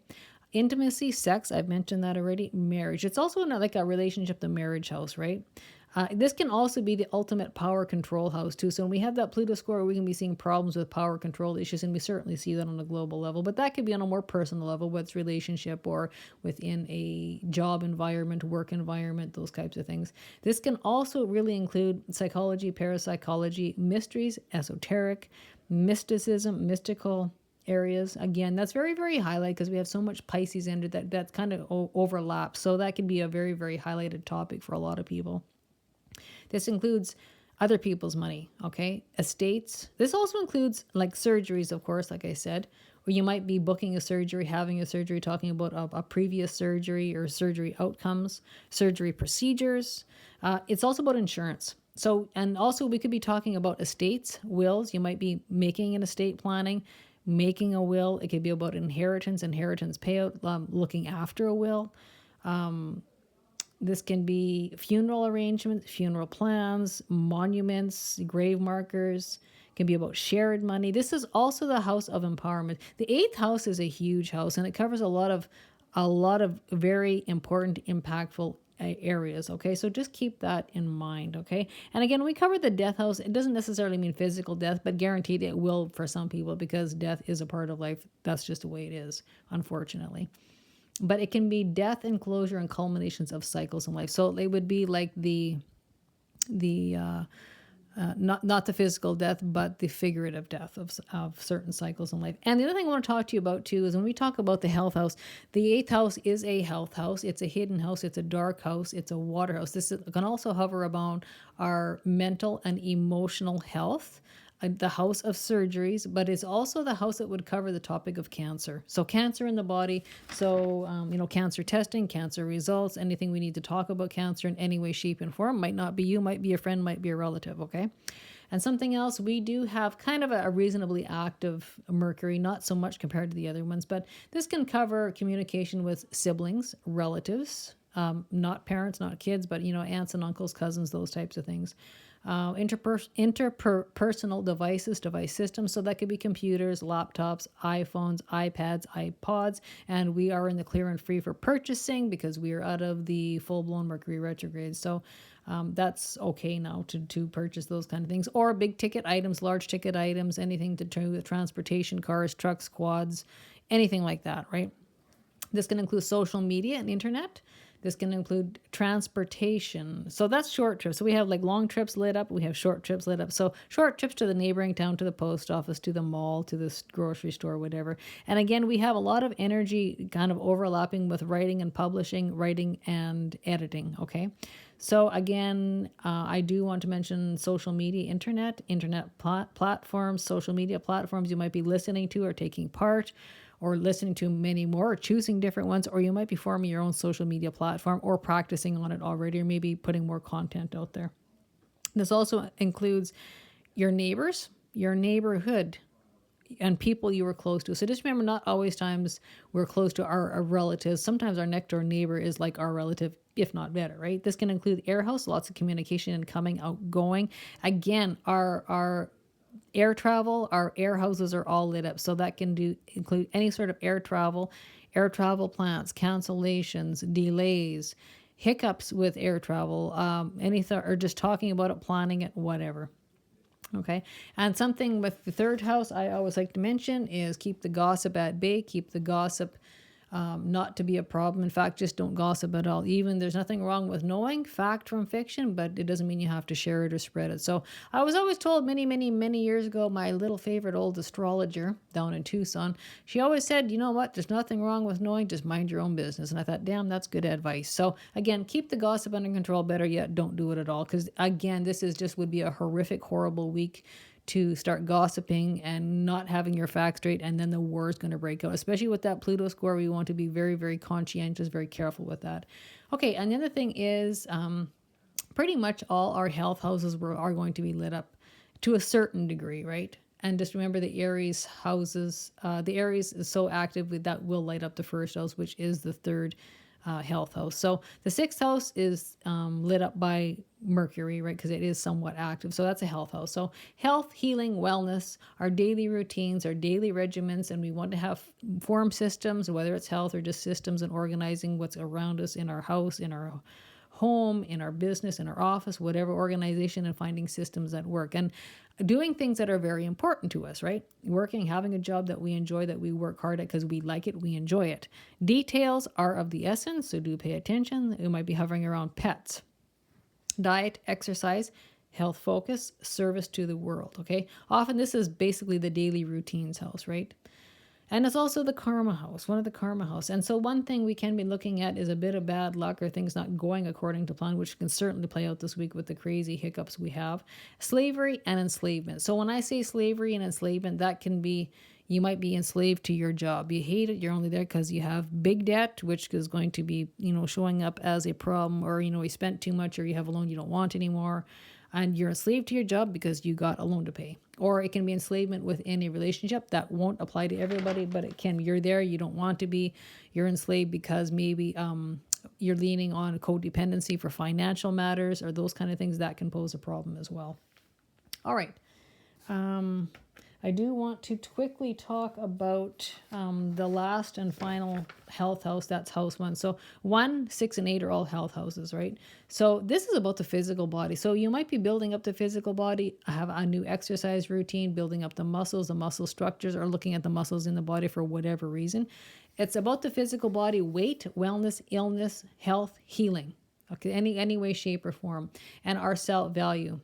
Intimacy, sex, I've mentioned that already. Marriage. It's also not like a relationship, the marriage house, right? This can also be the ultimate power control house too. So when we have that Pluto score, we can be seeing problems with power control issues, and we certainly see that on a global level. But that could be on a more personal level, whether it's relationship or within a job environment, work environment, those types of things. This can also really include psychology, parapsychology, mysteries, esoteric, mysticism, mystical areas. Again, that's very, very highlighted because we have so much Pisces under that's kind of overlaps. So that could be a very, very highlighted topic for a lot of people. This includes other people's money, okay? Estates. This also includes like surgeries, of course, like I said, where you might be booking a surgery, having a surgery, talking about a previous surgery or surgery outcomes, surgery procedures. It's also about insurance. So, and also we could be talking about estates, wills. You might be making an estate planning, making a will. It could be about inheritance payout, looking after a will. This can be funeral arrangements, funeral plans, monuments, grave markers. It can be about shared money. This is also the house of empowerment. The 8th house is a huge house, and it covers a lot of very important, impactful areas. Okay, so just keep that in mind. Okay, and again, we covered the death house. It doesn't necessarily mean physical death, but guaranteed it will for some people, because death is a part of life. That's just the way it is, unfortunately. But it can be death and closure and culminations of cycles in life. So they would be like the not the physical death, but the figurative death of certain cycles in life. And the other thing I want to talk to you about too is when we talk about the health house, the eighth house is a health house. It's a hidden house. It's a dark house. It's a water house. This can also hover about our mental and emotional health, the house of surgeries, but it's also the house that would cover the topic of cancer. So cancer in the body. So, cancer testing, cancer results, anything we need to talk about cancer in any way, shape, and form. Might not be you, might be a friend, might be a relative, okay? And something else, we do have kind of a reasonably active Mercury, not so much compared to the other ones, but this can cover communication with siblings, relatives, not parents, not kids, but, aunts and uncles, cousins, those types of things. Interpersonal devices, device systems. So that could be computers, laptops, iPhones, iPads, iPods. And we are in the clear and free for purchasing because we are out of the full-blown Mercury retrograde. So that's okay now to purchase those kind of things. Or big ticket items, large ticket items, anything to do with transportation, cars, trucks, quads, anything like that, right? This can include social media and internet. This can include transportation. So that's short trips. So we have like long trips lit up. We have short trips lit up. So short trips to the neighboring town, to the post office, to the mall, to the grocery store, whatever. And again, we have a lot of energy kind of overlapping with writing and publishing, writing and editing. Okay. So again, I do want to mention social media, internet platforms, social media platforms you might be listening to or taking part, or listening to many more, or choosing different ones, or you might be forming your own social media platform or practicing on it already, or maybe putting more content out there. This also includes your neighbors, your neighborhood, and people you were close to. So just remember, not always times we're close to our relatives. Sometimes our next door neighbor is like our relative, if not better, right? This can include air house, lots of communication and coming, outgoing. Again, our air travel, our air houses are all lit up. So that can include any sort of air travel plans, cancellations, delays, hiccups with air travel, anything, or just talking about it, planning it, whatever. Okay. And something with the third house I always like to mention is keep the gossip at bay, keep the gossip not to be a problem. In fact, just don't gossip at all. Even there's nothing wrong with knowing fact from fiction, but it doesn't mean you have to share it or spread it. So I was always told many years ago, my little favorite old astrologer down in Tucson, she always said, you know what, there's nothing wrong with knowing, just mind your own business. And I thought, damn, that's good advice. So again, keep the gossip under control. Better yet, don't do it at all. Because again, this would be a horrific, horrible week to start gossiping and not having your facts straight, and then the war is going to break out, especially with that Pluto square. We want to be very, very conscientious, very careful with that. Okay, and the other thing is pretty much all our health houses are going to be lit up to a certain degree, right? And just remember the Aries houses, the Aries is so active that will light up the first house, which is the third health house. So the sixth house is lit up by Mercury, right? Because it is somewhat active. So that's a health house. So health, healing, wellness, our daily routines, our daily regimens, and we want to have form systems, whether it's health or just systems and organizing what's around us in our house, in our home, in our business, in our office, whatever organization, and finding systems that work and doing things that are very important to us, right? Working, having a job that we enjoy, that we work hard at because we like it, we enjoy it. Details are of the essence, so do pay attention. You might be hovering around pets, diet, exercise, health focus, service to the world, okay? Often this is basically the daily routines house, right? And it's also the karma house, one of the karma house. And so one thing we can be looking at is a bit of bad luck or things not going according to plan, which can certainly play out this week with the crazy hiccups we have. Slavery and enslavement. So when I say slavery and enslavement, that can be, you might be enslaved to your job. You hate it. You're only there because you have big debt, which is going to be, showing up as a problem, or, you spent too much, or you have a loan you don't want anymore. And you're enslaved to your job because you got a loan to pay. Or it can be enslavement within a relationship. That won't apply to everybody, but it can. You're there, you don't want to be. You're enslaved because maybe you're leaning on codependency for financial matters or those kind of things. That can pose a problem as well. All right. I do want to quickly talk about the last and final health house. That's house 1. So 1, 6, and 8 are all health houses, right? So this is about the physical body. So you might be building up the physical body, have a new exercise routine, building up the muscle structures, or looking at the muscles in the body for whatever reason. It's about the physical body, weight, wellness, illness, health, healing. Okay, any way, shape, or form, and our self-value.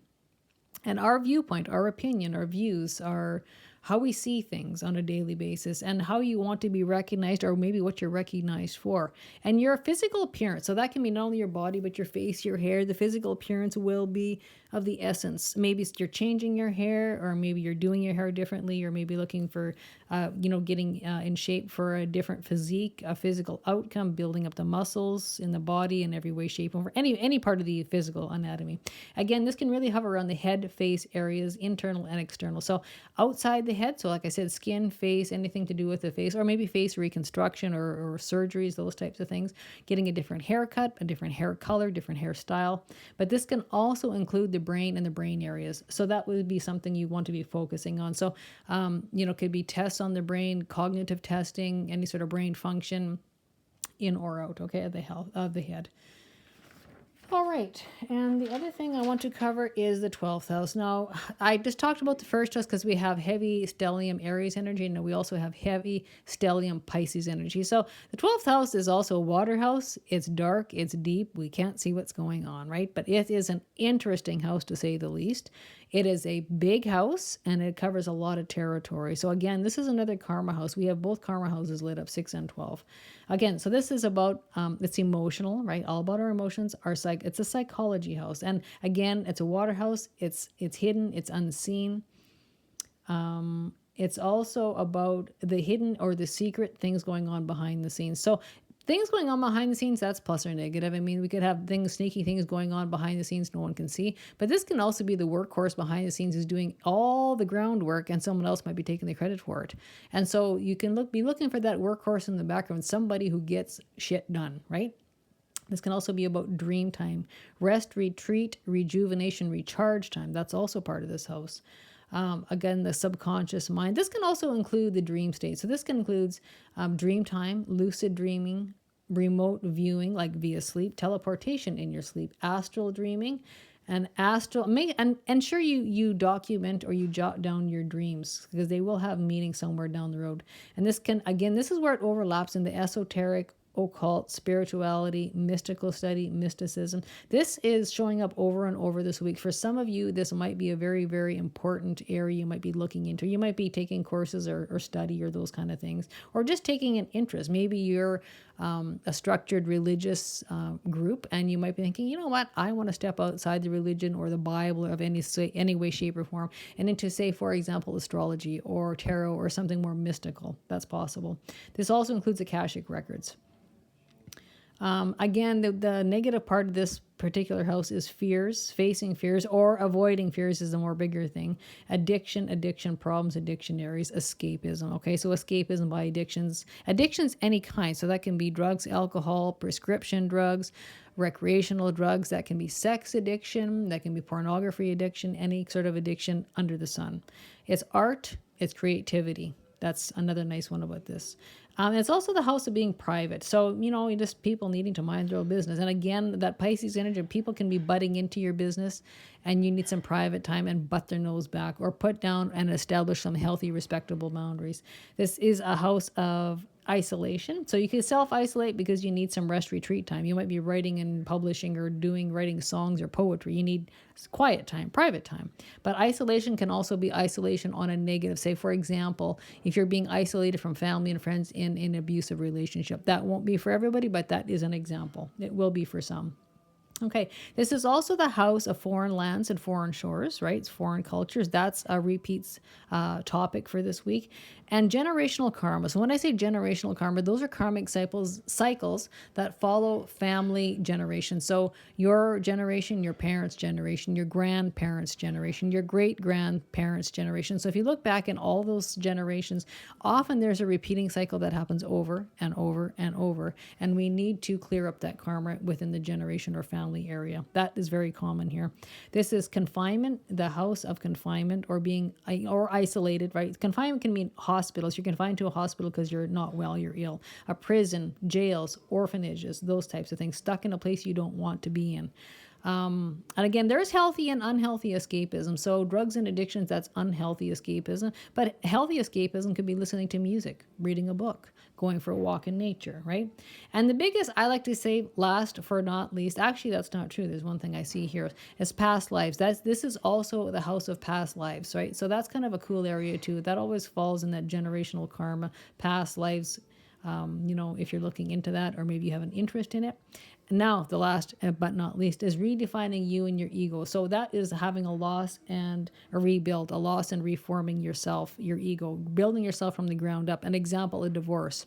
And our viewpoint, our opinion, our views are how we see things on a daily basis and how you want to be recognized, or maybe what you're recognized for. And your physical appearance, so that can be not only your body, but your face, your hair. The physical appearance will be of the essence. Maybe you're changing your hair, or maybe you're doing your hair differently, or maybe looking for, getting in shape for a different physique, a physical outcome, building up the muscles in the body in every way, shape, or any part of the physical anatomy. Again, this can really hover around the head, face areas, internal and external. So outside the head, so like I said, skin, face, anything to do with the face, or maybe face reconstruction or surgeries, those types of things, getting a different haircut, a different hair color, different hairstyle. But this can also include the brain and the brain areas. So that would be something you want to be focusing on. So, could be tests on the brain, cognitive testing, any sort of brain function in or out, okay, of the health of the head. All right, and the other thing I want to cover is the 12th house. Now, I just talked about the first house because we have heavy stellium Aries energy, and we also have heavy stellium Pisces energy. So the 12th house is also a water house. It's dark, it's deep, we can't see what's going on, right? But it is an interesting house, to say the least. It is a big house, and it covers a lot of territory. So again, this is another karma house. We have both karma houses lit up, 6 and 12. Again, so this is about, it's emotional, right? All about our emotions. It's a psychology house. And again, it's a water house. It's hidden. It's unseen. It's also about the hidden or the secret things going on behind the scenes. So things going on behind the scenes, that's plus or negative. I mean, we could have sneaky things going on behind the scenes no one can see. But this can also be the workhorse behind the scenes who's doing all the groundwork, and someone else might be taking the credit for it. And so you can be looking for that workhorse in the background, somebody who gets shit done, right? This can also be about dream time, rest, retreat, rejuvenation, recharge time. That's also part of this house. Again, the subconscious mind. This can also include the dream state. So this can include dream time, lucid dreaming, remote viewing, like via sleep, teleportation in your sleep, astral dreaming, and ensure you document or you jot down your dreams, because they will have meaning somewhere down the road. And this is where it overlaps in the esoteric, occult, spirituality, mystical study, mysticism. This is showing up over and over this week. For some of you, this might be a very, very important area you might be looking into. You might be taking courses or study or those kind of things, or just taking an interest. Maybe you're a structured religious group, and you might be thinking, you know what, I want to step outside the religion or the Bible or of any way, shape, or form, and into, say, for example, astrology or tarot or something more mystical. That's possible. This also includes Akashic records. Again, the negative part of this particular house is fears, facing fears, or avoiding fears is the more bigger thing. Addiction problems, addictionaries, escapism. Okay, so escapism by addictions any kind. So that can be drugs, alcohol, prescription drugs, recreational drugs. That can be sex addiction. That can be pornography addiction. Any sort of addiction under the sun. It's art. It's creativity. That's another nice one about this. It's also the house of being private. So, just people needing to mind their own business. And again, that Pisces energy, people can be butting into your business, and you need some private time and butt their nose back, or put down and establish some healthy, respectable boundaries. This is a house of isolation. So you can self-isolate because you need some rest, retreat time. You might be writing and publishing or writing songs or poetry. You need quiet time, private time. But isolation can also be isolation on a negative. Say, for example, if you're being isolated from family and friends in an abusive relationship. That won't be for everybody, but that is an example. It will be for some. Okay, this is also the house of foreign lands and foreign shores, right? It's foreign cultures. That's a repeats topic for this week. And generational karma. So when I say generational karma, those are karmic cycles that follow family generations. So your generation, your parents' generation, your grandparents' generation, your great-grandparents' generation. So if you look back in all those generations, often there's a repeating cycle that happens over and over and over. And we need to clear up that karma within the generation or family area. That is very common here. This is confinement, the house of confinement, or being isolated, right? Confinement can mean hospitals. You're confined to a hospital because you're not well, you're ill. A prison, jails, orphanages, those types of things. Stuck in a place you don't want to be in. And again, there's healthy and unhealthy escapism. So drugs and addictions, that's unhealthy escapism. But healthy escapism could be listening to music, reading a book, going for a walk in nature, right? And the biggest, I like to say, last for not least, actually that's not true. There's one thing I see here is past lives. This is also the house of past lives, right? So that's kind of a cool area too. That always falls in that generational karma, past lives. If you're looking into that, or maybe you have an interest in it. Now, the last but not least is redefining you and your ego. So that is having a loss and a rebuild, a loss and reforming yourself, your ego, building yourself from the ground up. An example, a divorce.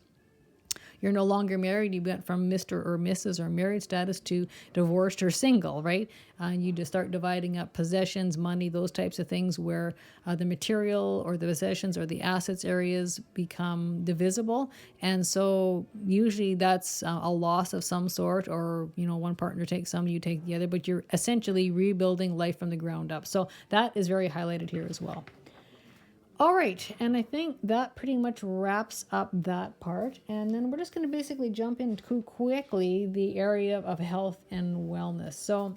You're no longer married. You went from Mr. or Mrs. or married status to divorced or single, right? And you just start dividing up possessions, money, those types of things where the material or the possessions or the assets areas become divisible. And so usually that's a loss of some sort, or, one partner takes some, you take the other, but you're essentially rebuilding life from the ground up. So that is very highlighted here as well. All right, and I think that pretty much wraps up that part. And then we're just going to basically jump into quickly the area of health and wellness. So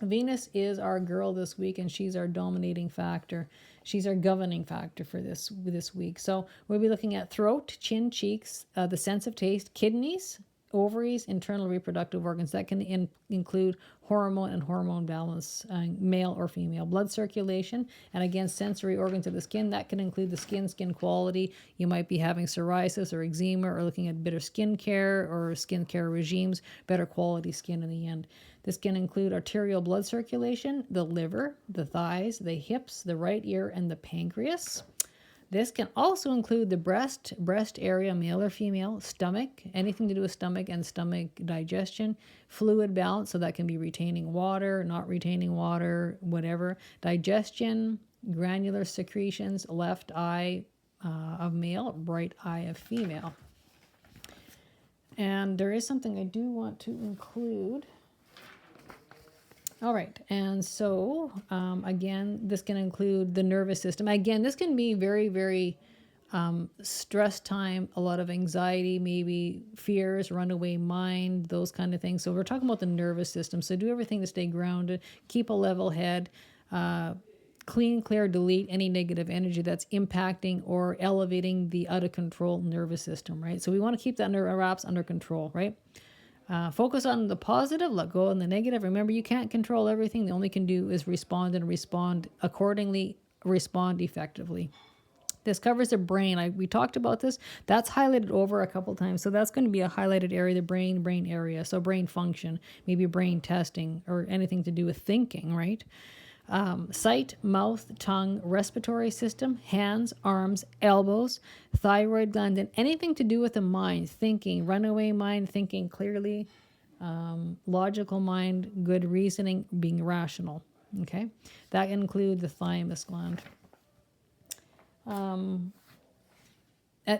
Venus is our girl this week, and she's our dominating factor. She's our governing factor for this week. So we'll be looking at throat, chin, cheeks, the sense of taste, kidneys, ovaries, internal reproductive organs. That can include hormone and hormone balance, male or female, blood circulation, and again, sensory organs of the skin. That can include the skin quality. You might be having psoriasis or eczema, or looking at better skin care or skin care regimes, better quality skin in the end. This can include arterial blood circulation, the liver, the thighs, the hips, the right ear, and the pancreas. This can also include the breast area, male or female, stomach, anything to do with stomach and stomach digestion, fluid balance, so that can be retaining water, not retaining water, whatever, digestion, granular secretions, left eye of male, right eye of female. And there is something I do want to include. All right, and so again, this can include the nervous system. Again, this can be very, very stress time, a lot of anxiety, maybe fears, runaway mind, those kind of things. So we're talking about the nervous system. So do everything to stay grounded, keep a level head, clean, clear, delete any negative energy that's impacting or elevating the out of control nervous system, right? So we want to keep that wraps under control, right? Focus on the positive, let go on the negative. Remember, you can't control everything. The only can do is respond, and respond accordingly, respond effectively. This covers the brain. We talked about this. That's highlighted over a couple times. So that's going to be a highlighted area, the brain area. So brain function, maybe brain testing, or anything to do with thinking, right? Sight, mouth, tongue, respiratory system, hands, arms, elbows, thyroid gland, and anything to do with the mind, thinking, runaway mind, thinking clearly, logical mind, good reasoning, being rational. Okay, that includes the thymus gland.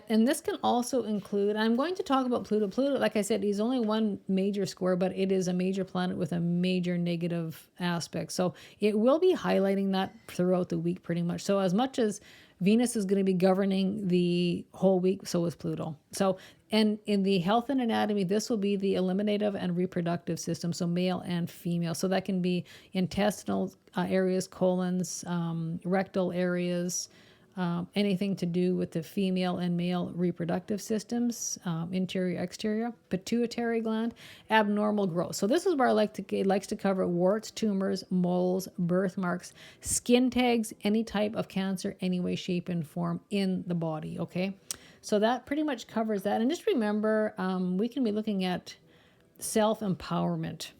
And this can also include, I'm going to talk about Pluto. Pluto, like I said, he's only one major square, but it is a major planet with a major negative aspect. So it will be highlighting that throughout the week pretty much. So as much as Venus is going to be governing the whole week, so is Pluto. So, and in the health and anatomy, this will be the eliminative and reproductive system, so male and female. So that can be intestinal areas, colons, rectal areas, anything to do with the female and male reproductive systems, interior, exterior, pituitary gland, abnormal growth. So this is where it likes to cover warts, tumors, moles, birthmarks, skin tags, any type of cancer, any way, shape, and form in the body, okay? So that pretty much covers that. And just remember, we can be looking at self-empowerment.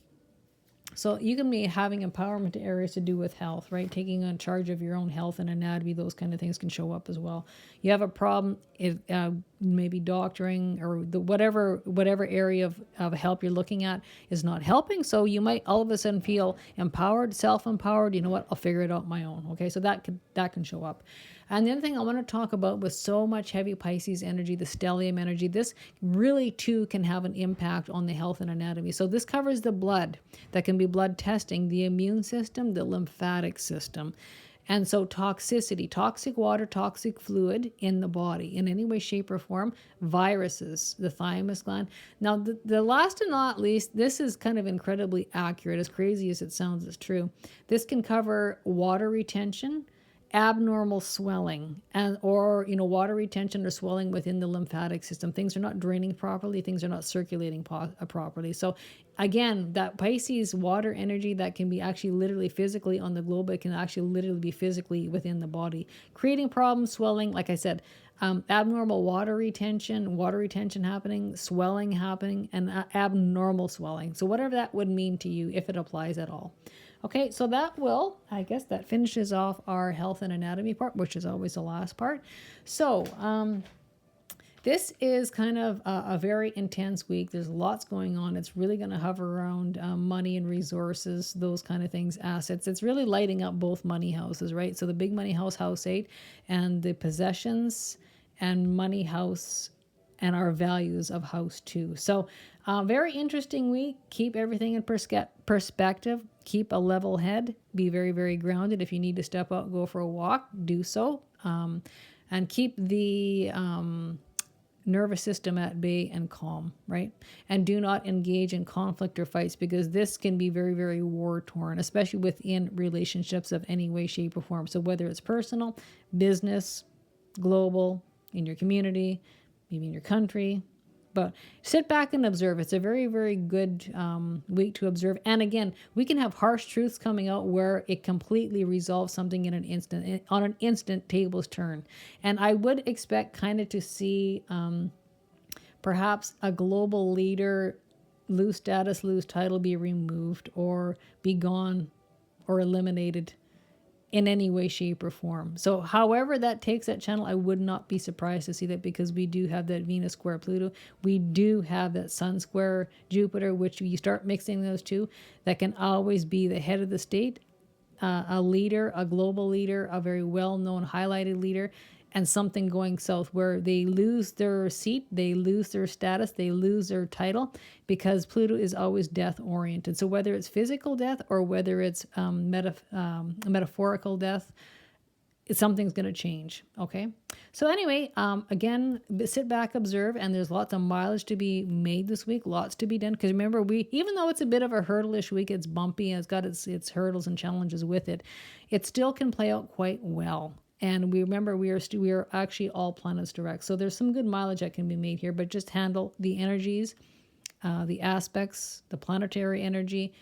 So you can be having empowerment areas to do with health, right? Taking on charge of your own health and anatomy, those kind of things can show up as well. You have a problem, maybe doctoring or whatever area of help you're looking at is not helping. So you might all of a sudden feel empowered, self-empowered. You know what? I'll figure it out my own. Okay, so that can show up. And the other thing I want to talk about with so much heavy Pisces energy, the stellium energy, this really too can have an impact on the health and anatomy. So this covers the blood. That can be blood testing, the immune system, the lymphatic system. And so toxicity, toxic water, toxic fluid in the body in any way, shape, or form, viruses, the thymus gland. Now, the last and not least, this is kind of incredibly accurate, as crazy as it sounds, it's true. This can cover water retention, abnormal swelling, and or water retention or swelling within the lymphatic system. Things are not draining properly, things are not circulating properly. So again, that Pisces water energy that can be actually literally physically on the globe, it can actually literally be physically within the body, creating problems, swelling, like I said, abnormal water retention happening, swelling happening, and abnormal swelling. So whatever that would mean to you, if it applies at all. Okay, so I guess that finishes off our health and anatomy part, which is always the last part. So this is kind of a very intense week. There's lots going on. It's really going to hover around money and resources, those kind of things, assets. It's really lighting up both money houses, right? So the big money house, house 8, and the possessions and money house and our values of house 2. So very interesting week. Keep everything in perspective. Keep a level head. Be very, very grounded. If you need to step out, go for a walk, do so. And keep the nervous system at bay and calm, right? And do not engage in conflict or fights, because this can be very, very war-torn, especially within relationships of any way, shape, or form. So whether it's personal, business, global, in your community, maybe in your country, but sit back and observe. It's a very, very good week to observe. And again, we can have harsh truths coming out where it completely resolves something in an instant, on an instant tables turn. And I would expect kind of to see perhaps a global leader lose status, lose title, be removed, or be gone or eliminated in any way, shape, or form. So however that takes that channel, I would not be surprised to see that, because we do have that Venus square Pluto. We do have that Sun square Jupiter, which you start mixing those two, that can always be the head of the state, a leader, a global leader, a very well-known highlighted leader, and something going south where they lose their seat, they lose their status, they lose their title, because Pluto is always death-oriented. So whether it's physical death or whether it's metaphorical death, something's going to change, okay? So anyway, again, sit back, observe, and there's lots of mileage to be made this week, lots to be done, because remember, even though it's a bit of a hurdle-ish week, it's bumpy, and it's got its hurdles and challenges with it, it still can play out quite well. And we remember we are actually all planets direct. So there's some good mileage that can be made here, but just handle the energies, the aspects, the planetary energy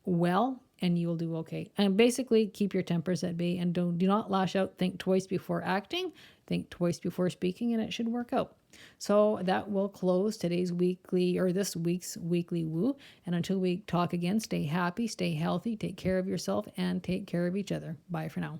well, and you will do okay. And basically keep your tempers at bay, and do not lash out. Think twice before acting, think twice before speaking, and it should work out. So that will close this week's weekly woo. And until we talk again, stay happy, stay healthy, take care of yourself, and take care of each other. Bye for now.